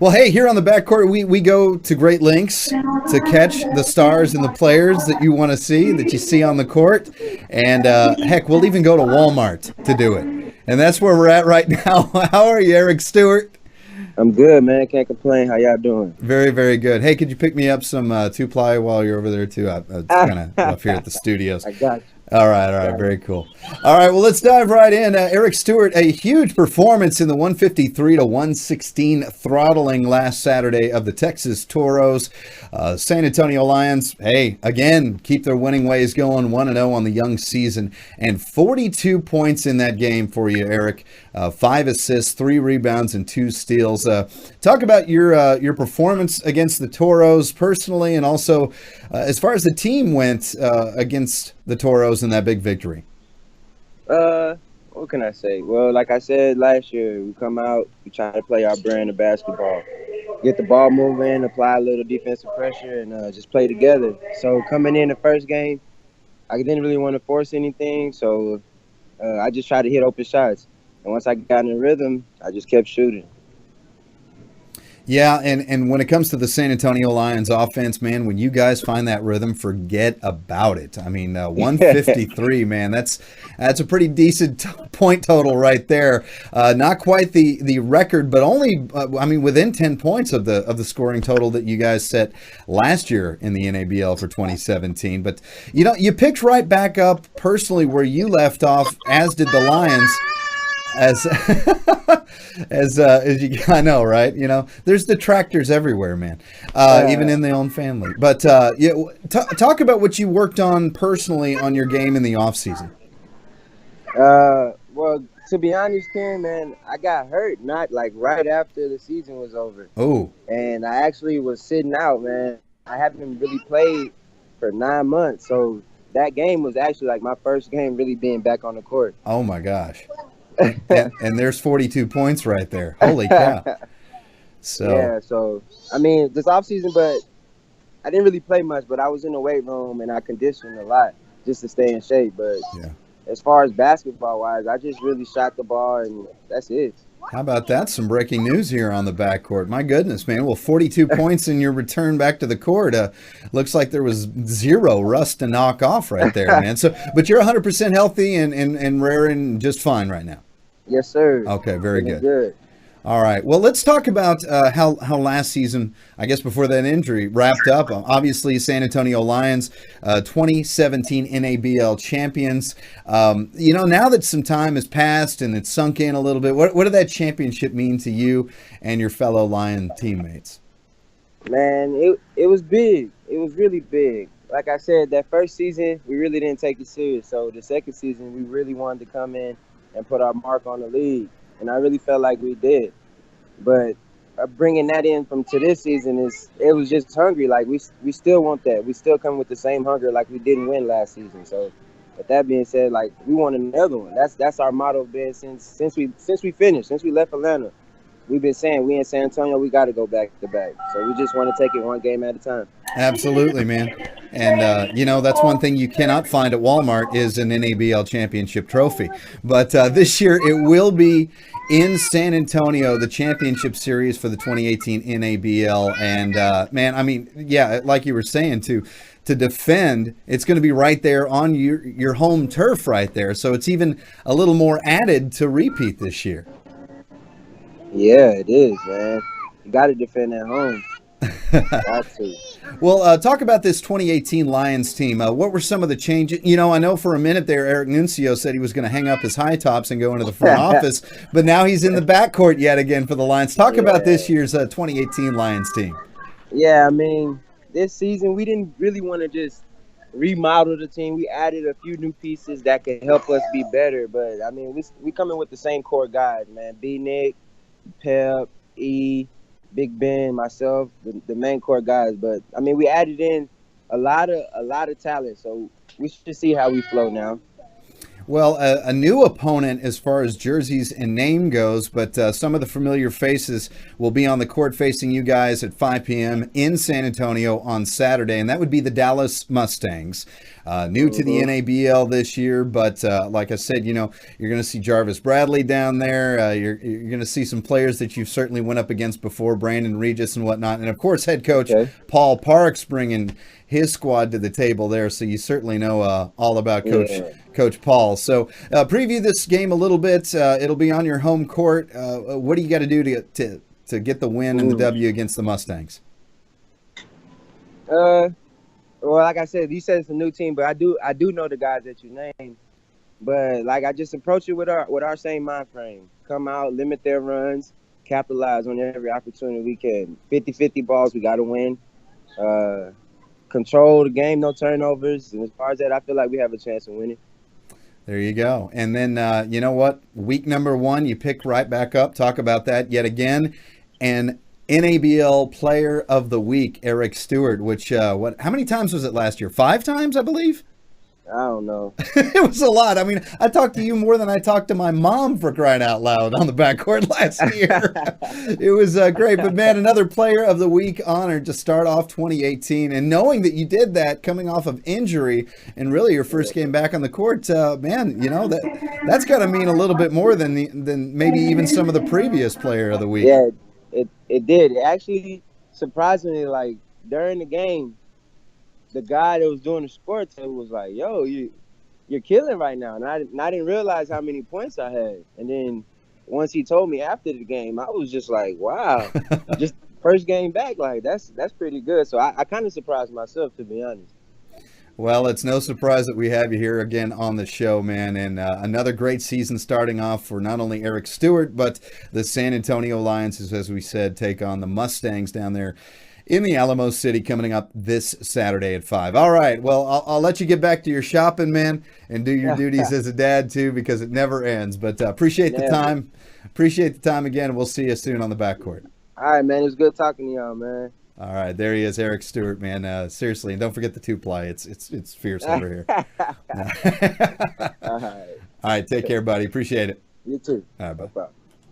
Well, hey, here on the backcourt, we go to great lengths to catch the stars and the players that you want to see, that you see on the court. And heck, we'll even go to Walmart to do it. And that's where we're at right now. How are you, Eric Stewart? I'm good, man. Can't complain. How y'all doing? Very, very good. Hey, could you pick me up some two-ply while you're over there, too? It's kind of rough here at the studios. I got you. All right, very cool. All right, well, let's dive right in. Eric Stewart, a huge performance in the 153-116 throttling last Saturday of the Texas Toros. San Antonio Lions, hey, again, keep their winning ways going, 1-0 on the young season, and 42 points in that game for you, Eric. 5 assists, 3 rebounds, and 2 steals. Talk about your performance against the Toros personally, and also as far as the team went against the Toros in that big victory. What can I say? Well, like I said last year, we come out, we try to play our brand of basketball, get the ball moving, apply a little defensive pressure, and just play together. So coming in the first game, I didn't really want to force anything, so I just tried to hit open shots. And once I got in the rhythm, I just kept shooting. Yeah, and when it comes to the San Antonio Lions offense, man, when you guys find that rhythm, forget about it. I mean, 153, man, that's a pretty decent point total right there. Not quite the record, but only within 10 points of the scoring total that you guys set last year in the NABL for 2017. But you picked right back up personally where you left off, as did the Lions. As you, I know, right? There's detractors everywhere, man, even in the own family. But talk about what you worked on personally on your game in the off season. Well, to be honest, Ken, man, I got hurt not like right after the season was over. Oh, and I actually was sitting out, man. I haven't really played for 9 months, so that game was actually like my first game really being back on the court. Oh my gosh. and there's 42 points right there. Holy cow. So I mean, this off season, but I didn't really play much, but I was in the weight room and I conditioned a lot just to stay in shape. But as far as basketball wise, I just really shot the ball and that's it. How about that? Some breaking news here on the backcourt. My goodness, man. Well, 42 points in your return back to the court. Looks like there was 0 rust to knock off right there, man. But you're 100% healthy and raring just fine right now. Yes, sir. Okay, very good. All right. Well, let's talk about how last season, I guess before that injury, wrapped up. Obviously, San Antonio Lions, 2017 NABL champions. Now that some time has passed and it's sunk in a little bit, what did that championship mean to you and your fellow Lion teammates? Man, it was big. It was really big. Like I said, that first season, we really didn't take it serious. So the second season, we really wanted to come in and put our mark on the league. And I really felt like we did. But bringing that in to this season, it was just hungry. Like, we still want that. We still come with the same hunger like we didn't win last season. So, with that being said, like, we want another one. That's our motto been since we finished, since we left Atlanta. We've been saying we in San Antonio, we got to go back to back. So we just want to take it one game at a time. Absolutely, man. And, that's one thing you cannot find at Walmart is an NABL championship trophy. But this year it will be in San Antonio, the championship series for the 2018 NABL. And, like you were saying, to defend, it's going to be right there on your home turf right there. So it's even a little more added to repeat this year. Yeah, it is, man. You got to defend at home. Got to. Well, talk about this 2018 Lions team. What were some of the changes? I know for a minute there, Eric Nuncio said he was going to hang up his high tops and go into the front office, but now he's in the backcourt yet again for the Lions. Talk about this year's 2018 Lions team. Yeah, I mean, this season we didn't really want to just remodel the team. We added a few new pieces that could help us be better, but I mean, we coming with the same core guys, man. B-Nick, Pep, E, Big Ben, myself, the main core guys. But I mean, we added in a lot of talent, so we should see how we flow now. Well, a new opponent as far as jerseys and name goes, but some of the familiar faces will be on the court facing you guys at 5 p.m. in San Antonio on Saturday, and that would be the Dallas Mustangs. New to the NABL this year, but like I said, you're going to see Jarvis Bradley down there. You're going to see some players that you've certainly went up against before, Brandon Regis and whatnot, and of course, head coach Paul Parks bringing his squad to the table there, so you certainly know all about Coach Paul. So preview this game a little bit. It'll be on your home court. What do you got to do to get the win and the W against the Mustangs? Well, like I said, you said it's a new team, but I do know the guys that you named. But like I just approach it with our same mind frame. Come out, limit their runs, capitalize on every opportunity we can. 50-50 balls, we got to win. Control the game, no turnovers. And as far as that, I feel like we have a chance of winning. There you go. And then, you know what? Week number 1, you pick right back up. Talk about that yet again. And NABL Player of the Week, Eric Stewart, which, how many times was it last year? 5 times, I believe? I don't know. It was a lot. I mean, I talked to you more than I talked to my mom, for crying out loud, on the backcourt last year. It was great. But, man, another Player of the Week honor to start off 2018. And knowing that you did that coming off of injury and really your first game back on the court, man, that's got to mean a little bit more than maybe even some of the previous Player of the Week. Yeah, it did. It actually, surprisingly, like, during the game, the guy that was doing the score table was like, yo, you're killing right now. And I didn't realize how many points I had. And then once he told me after the game, I was just like, wow, just first game back, like that's pretty good. So I kind of surprised myself, to be honest. Well, it's no surprise that we have you here again on the show, man. And another great season starting off for not only Eric Stewart, but the San Antonio Lions, as we said, take on the Mustangs down there in the Alamo City coming up this Saturday at 5. All right. Well, I'll let you get back to your shopping, man, and do your duties as a dad, too, because it never ends. But appreciate the time. Appreciate the time again. We'll see you soon on the backcourt. All right, man. It was good talking to y'all, man. All right. There he is, Eric Stewart, man. Seriously, and don't forget the 2-ply. It's fierce over here. All right. All right. Take care, buddy. Appreciate it. You too. All right, bye.